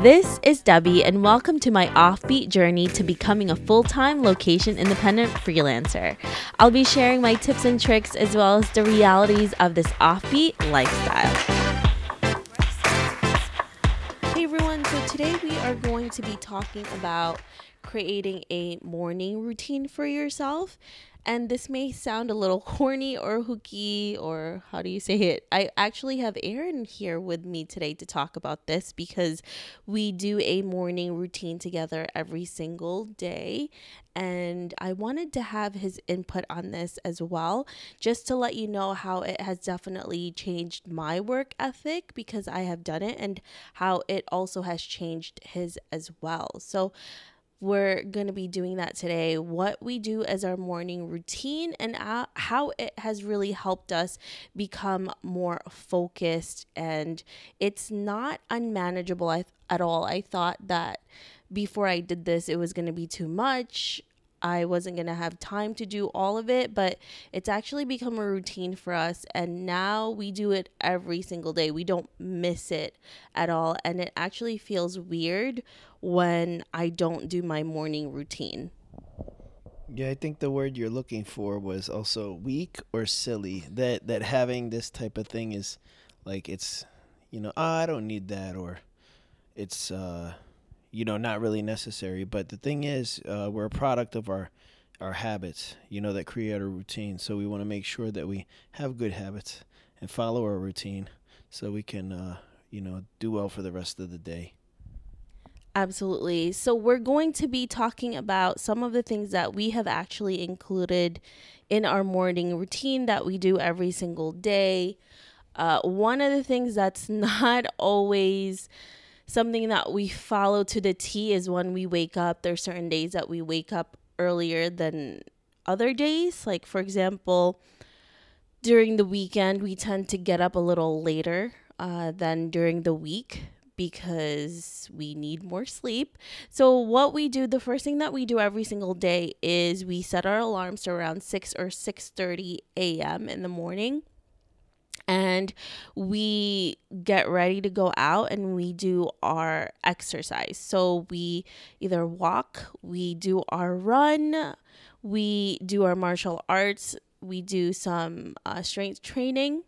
This is Debbie, and welcome to my Offbeat journey to becoming a full-time location-independent freelancer. I'll be sharing my tips and tricks as well as the realities of this offbeat lifestyle. Hey everyone, so today we are going to be talking about creating a morning routine for yourself. And this may sound a little corny or hooky, or how do you say it? I actually have Aaron here with me today to talk about this because we do a morning routine together every single day. And I wanted to have his input on this as well, just to let you know how it has definitely changed my work ethic because I have done it, and how it also has changed his as well. So we're going to be doing that today, what we do as our morning routine and how it has really helped us become more focused. And it's not unmanageable at all. I thought that before I did this, it was going to be too much. I wasn't going to have time to do all of it, but it's actually become a routine for us. And now we do it every single day. We don't miss it at all. And it actually feels weird when I don't do my morning routine. Yeah, I think the word you're looking for was also weak or silly. That having this type of thing is like it's, I don't need that, or it's, not really necessary. But the thing is, we're a product of our habits, that create a routine. So we want to make sure that we have good habits and follow our routine so we can, do well for the rest of the day. Absolutely. So we're going to be talking about some of the things that we have actually included in our morning routine that we do every single day. One of the things that's not always something that we follow to the T is when we wake up. There's certain days that we wake up earlier than other days. Like, for example, during the weekend, we tend to get up a little later than during the week, because we need more sleep. So what we do, the first thing that we do every single day is we set our alarms to around 6 or 6:30 a.m. in the morning. And we get ready to go out and we do our exercise. So we either walk, we do our run, we do our martial arts, we do some strength training.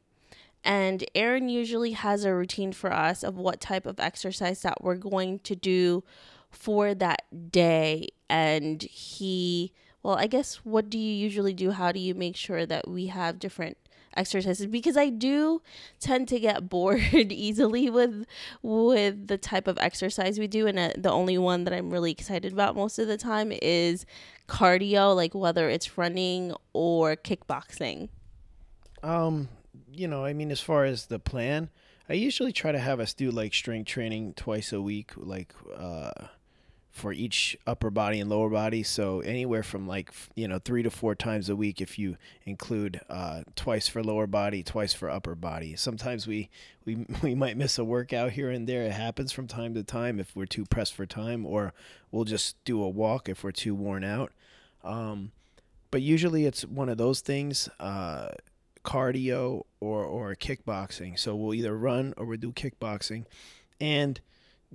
And Aaron usually has a routine for us of what type of exercise that we're going to do for that day. And I guess, what do you usually do? How do you make sure that we have different exercises? Because I do tend to get bored easily with the type of exercise we do. And the only one that I'm really excited about most of the time is cardio, like whether it's running or kickboxing. As far as the plan, I usually try to have us do like strength training twice a week, like for each upper body and lower body. So anywhere from 3 to 4 times a week if you include twice for lower body, twice for upper body. Sometimes we might miss a workout here and there. It happens from time to time if we're too pressed for time, or we'll just do a walk if we're too worn out. But usually it's one of those things. Cardio or kickboxing. So we'll either run or we'll do kickboxing. And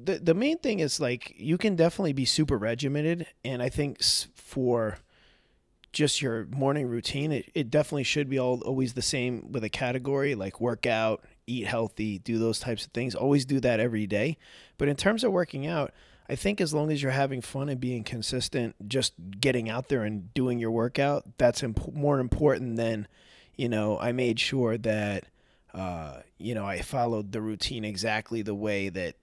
the main thing is, like, you can definitely be super regimented, and I think for just your morning routine, it definitely should be always the same with a category, like work out, eat healthy, do those types of things. Always do that every day. But in terms of working out, I think as long as you're having fun and being consistent, just getting out there and doing your workout, that's more important than, I made sure that, I followed the routine exactly the way that,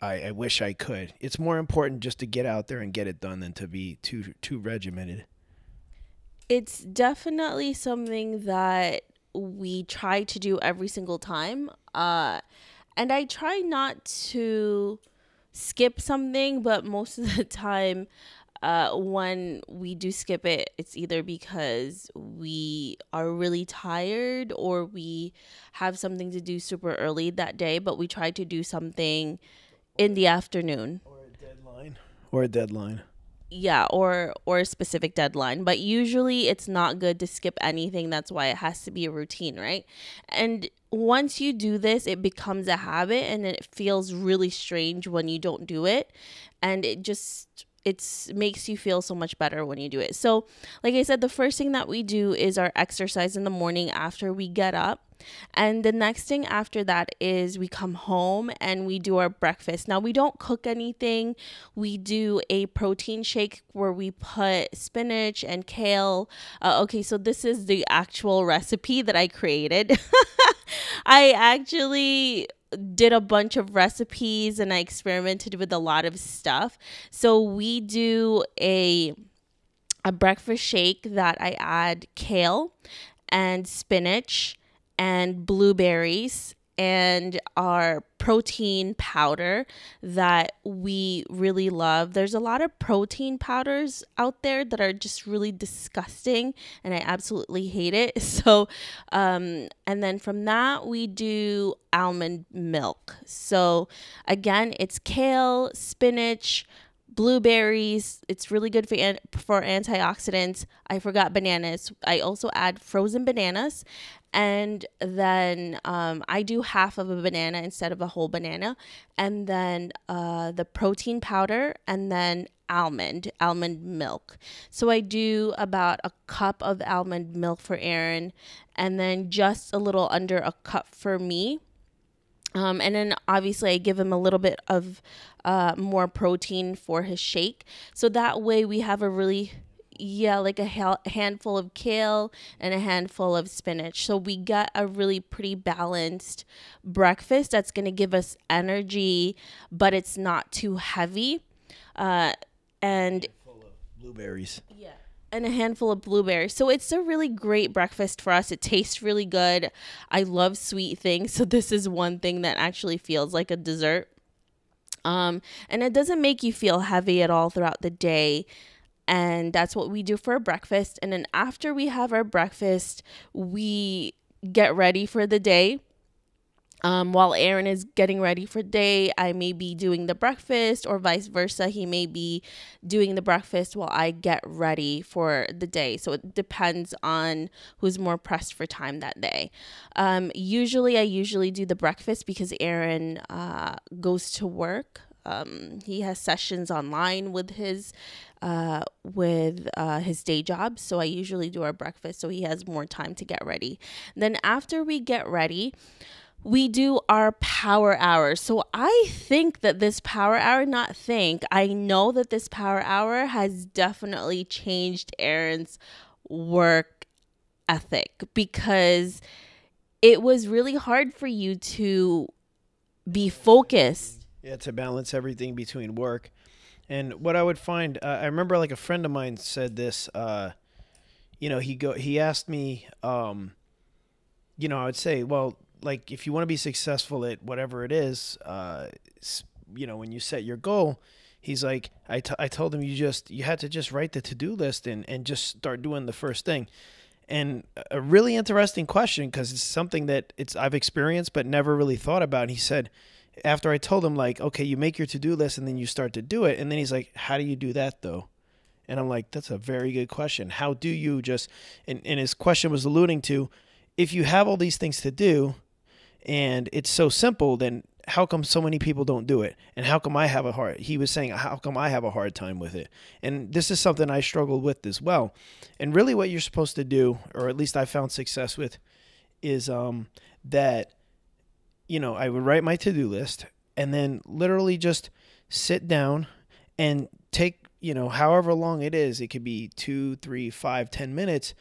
I wish I could. It's more important just to get out there and get it done than to be too regimented. It's definitely something that we try to do every single time. And I try not to skip something, but most of the time, when we do skip it, it's either because we are really tired or we have something to do super early that day, but we try to do something in the afternoon. Or a deadline. Yeah, or a specific deadline, but usually it's not good to skip anything. That's why it has to be a routine, right? And once you do this, it becomes a habit, and it feels really strange when you don't do it, and it makes you feel so much better when you do it. So like I said, the first thing that we do is our exercise in the morning after we get up. And the next thing after that is we come home and we do our breakfast. Now, we don't cook anything. We do a protein shake where we put spinach and kale. Okay, so this is the actual recipe that I created. I actually did a bunch of recipes and I experimented with a lot of stuff. So we do a breakfast shake that I add kale and spinach and blueberries and our protein powder that we really love. There's a lot of protein powders out there that are just really disgusting and I absolutely hate it. So, and then from that, we do almond milk. So, again, it's kale, spinach, blueberries. It's really good for antioxidants. I forgot bananas. I also add frozen bananas, and then I do half of a banana instead of a whole banana, and then the protein powder, and then almond milk. So I do about a cup of almond milk for Aaron, and then just a little under a cup for me. And then obviously I give him a little bit of more protein for his shake. So that way we have a really, yeah, like a handful of kale and a handful of spinach. So we got a really pretty balanced breakfast that's going to give us energy, but it's not too heavy. And Full of blueberries. yeah, and a handful of blueberries. So it's a really great breakfast for us. It tastes really good. I love sweet things, so this is one thing that actually feels like a dessert. And it doesn't make you feel heavy at all throughout the day. And that's what we do for breakfast. And then after we have our breakfast, we get ready for the day. While Aaron is getting ready for the day, I may be doing the breakfast, or vice versa. He may be doing the breakfast while I get ready for the day. So it depends on who's more pressed for time that day. Usually, I usually do the breakfast because Aaron goes to work. He has sessions online with his day job, so I usually do our breakfast so he has more time to get ready. Then after we get ready, we do our power hour. So I think that this power hour, I know that this power hour has definitely changed Aaron's work ethic, because it was really hard for you to be focused. Yeah, to balance everything between work. And what I would find, I remember like a friend of mine said this, he asked me, I would say, well, like if you want to be successful at whatever it is, when you set your goal, he's like, I told him you had to just write the to-do list and just start doing the first thing. And a really interesting question, because it's something that I've experienced but never really thought about. And he said, after I told him like, okay, you make your to-do list and then you start to do it. And then he's like, how do you do that though? And I'm like, that's a very good question. How do you just, and his question was alluding to, if you have all these things to do, and it's so simple, then how come so many people don't do it? And how come he was saying, how come I have a hard time with it? And this is something I struggled with as well. And really what you're supposed to do, or at least I found success with, is that, I would write my to-do list and then literally just sit down and take, however long it is. It could be 2, 3, 5, 10 minutes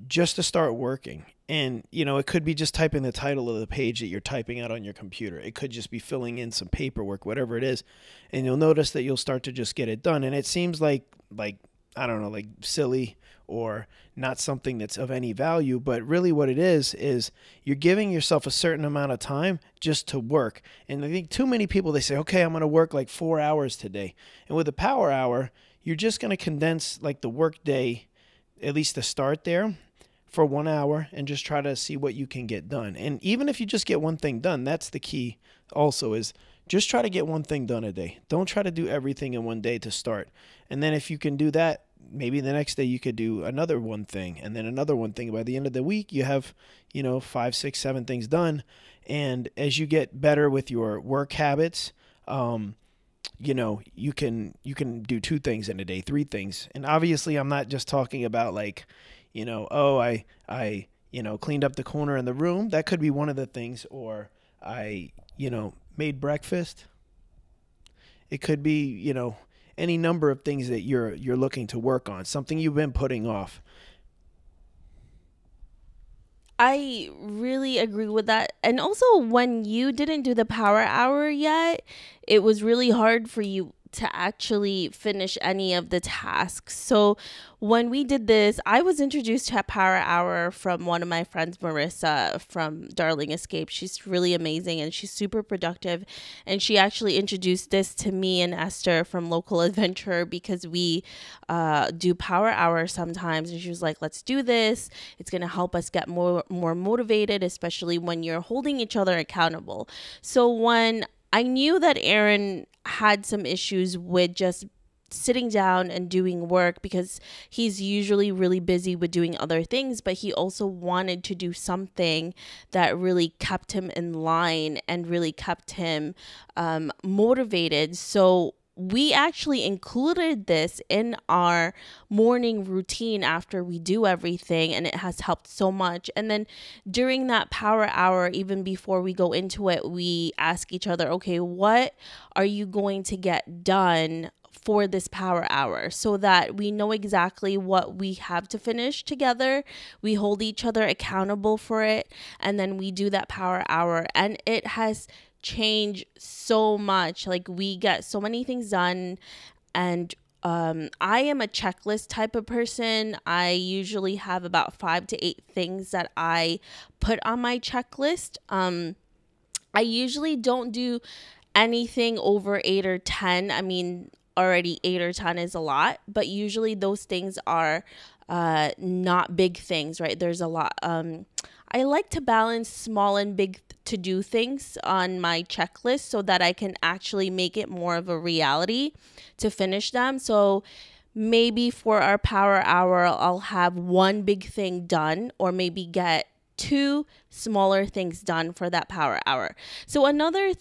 just to start working. And, it could be just typing the title of the page that you're typing out on your computer. It could just be filling in some paperwork, whatever it is. And you'll notice that you'll start to just get it done. And it seems like I don't know, like silly or not something that's of any value. But really what it is you're giving yourself a certain amount of time just to work. And I think too many people, they say, okay, I'm going to work like 4 hours today. And with a power hour, you're just going to condense like the work day, at least to start there, for 1 hour, and just try to see what you can get done. And even if you just get one thing done, that's the key also, is just try to get one thing done a day. Don't try to do everything in one day to start. And then if you can do that, maybe the next day you could do another one thing and then another one thing. By the end of the week, you have, 5, 6, 7 things done. And as you get better with your work habits, you can do 2 things in a day, 3 things. And obviously I'm not just talking about like, oh, I cleaned up the corner in the room. That could be one of the things. Or I, made breakfast. It could be, any number of things that you're looking to work on, something you've been putting off. I really agree with that. And also, when you didn't do the power hour yet, it was really hard for you to actually finish any of the tasks. So, when we did this, I was introduced to a power hour from one of my friends, Marissa from Darling Escape. She's really amazing and she's super productive. And she actually introduced this to me and Esther from Local Adventurer because we do power hour sometimes. And she was like, let's do this. It's going to help us get more motivated, especially when you're holding each other accountable. So when I knew that Aaron had some issues with just sitting down and doing work because he's usually really busy with doing other things, but he also wanted to do something that really kept him in line and really kept him motivated. So we actually included this in our morning routine after we do everything, and it has helped so much. And then during that power hour, even before we go into it, we ask each other, okay, what are you going to get done for this power hour, so that we know exactly what we have to finish together. We hold each other accountable for it, and then we do that power hour, and it has changed so much. Like, we get so many things done. And I am a checklist type of person. I usually have about 5 to 8 things that I put on my checklist. I usually don't do anything over 8 or 10. I mean, already 8 or 10 is a lot, but usually those things are not big things, right? There's a lot. I like to balance small and big to do things on my checklist so that I can actually make it more of a reality to finish them. So maybe for our power hour, I'll have one big thing done, or maybe get 2 smaller things done for that power hour. So another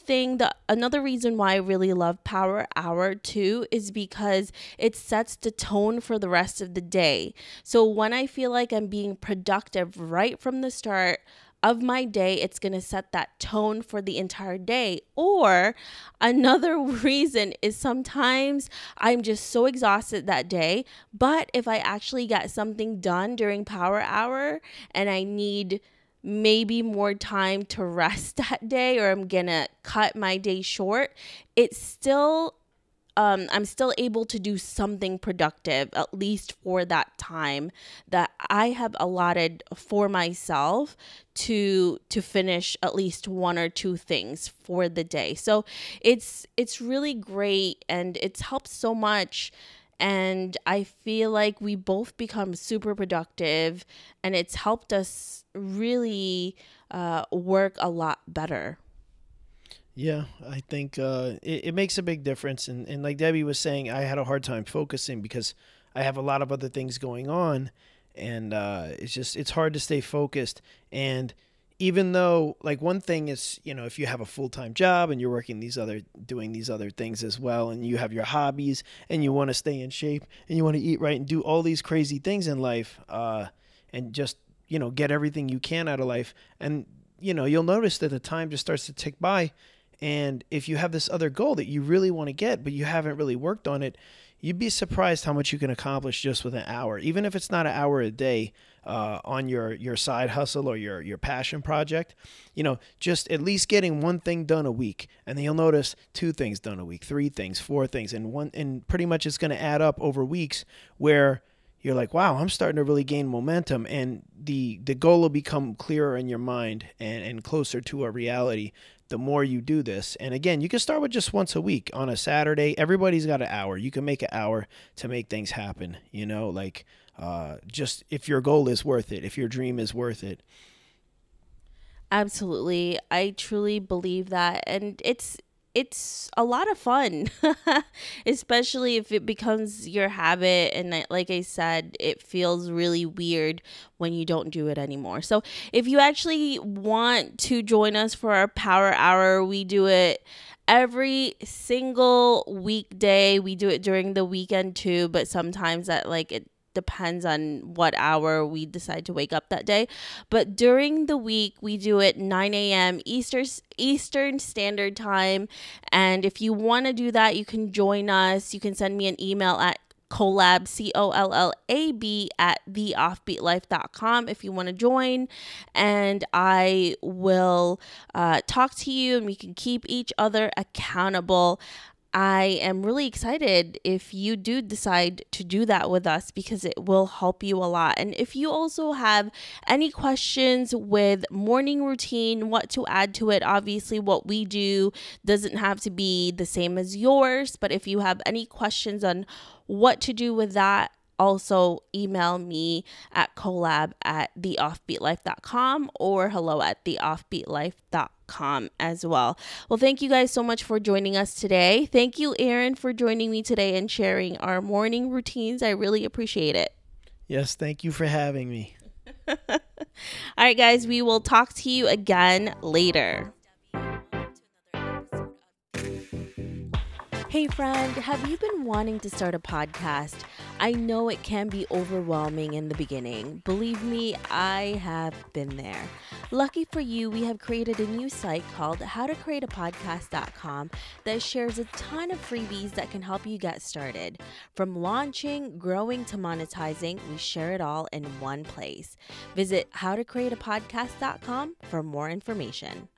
reason why I really love power hour too is because it sets the tone for the rest of the day. So when I feel like I'm being productive right from the start of my day, it's going to set that tone for the entire day. Or another reason is sometimes I'm just so exhausted that day, but if I actually get something done during power hour and I need maybe more time to rest that day, or I'm going to cut my day short, it's still I'm still able to do something productive, at least for that time that I have allotted for myself to finish at least 1 or 2 things for the day. So it's really great, and it's helped so much. And I feel like we both become super productive, and it's helped us really work a lot better. Yeah, I think it makes a big difference. And like Debbie was saying, I had a hard time focusing because I have a lot of other things going on. And it's hard to stay focused. And even though, like, one thing is, if you have a full-time job and you're doing these other things as well, and you have your hobbies and you want to stay in shape and you want to eat right and do all these crazy things in life, and just, get everything you can out of life. And, you'll notice that the time just starts to tick by. And if you have this other goal that you really want to get, but you haven't really worked on it, you'd be surprised how much you can accomplish just with an hour, even if it's not an hour a day, on your side hustle or your passion project. Just at least getting one thing done a week, and then you'll notice 2 things done a week, 3 things, 4 things, and pretty much it's going to add up over weeks where you're like, wow, I'm starting to really gain momentum, and the goal will become clearer in your mind and closer to a reality the more you do this. And again, you can start with just once a week on a Saturday. Everybody's got an hour. You can make an hour to make things happen, just if your goal is worth it, if your dream is worth it. Absolutely. I truly believe that. And it's a lot of fun, especially if it becomes your habit. And like I said, it feels really weird when you don't do it anymore. So if you actually want to join us for our power hour, we do it every single weekday. We do it during the weekend too, but sometimes it depends on what hour we decide to wake up that day. But during the week, we do it 9 a.m. Eastern Standard Time. And if you want to do that, you can join us. You can send me an email at collab, COLLAB, at theoffbeatlife.com if you want to join. And I will talk to you, and we can keep each other accountable. I am really excited if you do decide to do that with us, because it will help you a lot. And if you also have any questions with morning routine, what to add to it, obviously what we do doesn't have to be the same as yours. But if you have any questions on what to do with that, also email me at collab at theoffbeatlife.com or hello at theoffbeatlife.com as well. Well, thank you guys so much for joining us today. Thank you, Aaron, for joining me today and sharing our morning routines. I really appreciate it. Yes, thank you for having me. All right, guys, we will talk to you again later. Hey friend, have you been wanting to start a podcast? I know it can be overwhelming in the beginning. Believe me, I have been there. Lucky for you, we have created a new site called howtocreateapodcast.com that shares a ton of freebies that can help you get started. From launching, growing to monetizing, we share it all in one place. Visit howtocreateapodcast.com for more information.